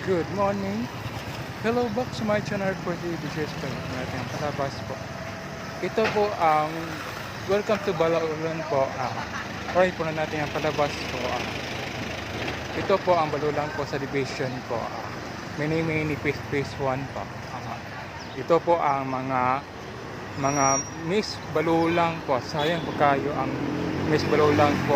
Good morning. Hello back to my channel for the videos po natin palabas po. Ito po ang welcome to Balaulan po. Try po na natin ang palabas po. Ito po ang Balulang po sa division po. Mini phase 1 po. Ito po ang mga Miss Balulang po. Sayang po kayo ang Miss Balulang po.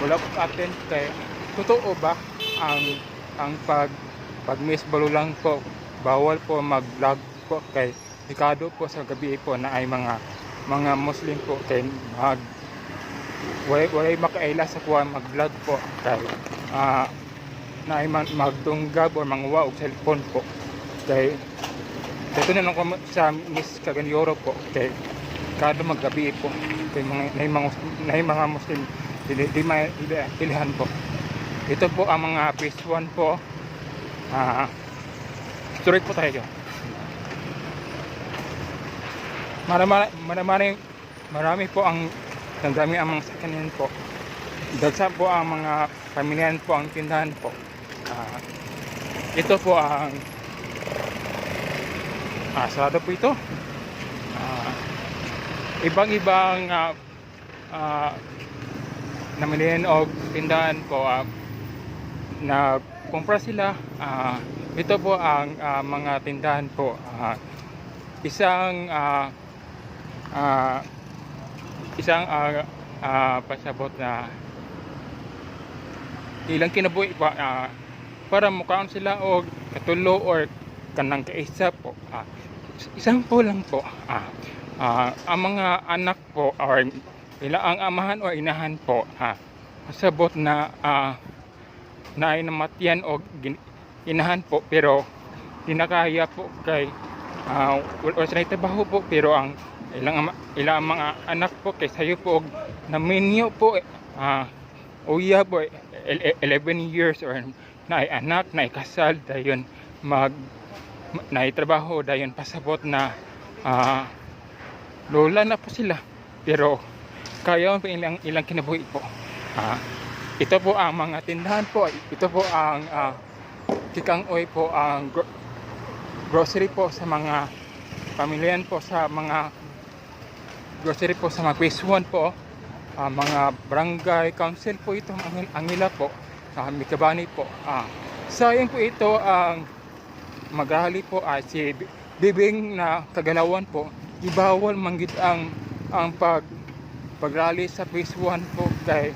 Wala po attend kay totoo ba ang pag Miss Balulang po bawal po mag-vlog po kay dekado po sa gabi po na ay mga Muslim po kay walay makaila sa kuha mag-vlog po kay na ay magtunggab o manguwa og cellphone po kay dito na lang ko sa Miss Cagayan po kay kado maggabi po kay mga Muslim di ilihan po. Ito po ang mga phase 1 po. Straight po tayo. Marami po ang nagdami ang mga sakyanan po. Dagsa po ang mga pamilyan po ang tindahan po. Ito po ang sarado po ito. Ibang-ibang namilihan o tindahan po nagkumpra sila. Ito po ang mga tindahan po. Isang pasabot na ilang kinabuhi pa para mukhaon sila o katulo or kanang kaisa po. Isang po lang po. Ang mga anak po or ang amahan o inahan po pasabot na na ay namatian o inahan po pero dinakaya po kay wala sa trabaho po pero ang ilang mga anak po kay sayo po naminyo po uya po 11 years or na ay anak na ikasal dayon na trabaho dayon pasabot na lola na po sila pero kaya po ilang kinabuhi po. Ito po ang mga tindahan po. Ito po ang Kikang Oy po ang grocery po sa mga pamilyan po sa mga grocery po sa mga phase 1 po. Mga barangay council po ito ang nila po sa Mikabani po. Sayang po ito ang maghahali po si Bibing na Kagalawan po. Ibawal manggid ang pagrally sa phase 1 po kay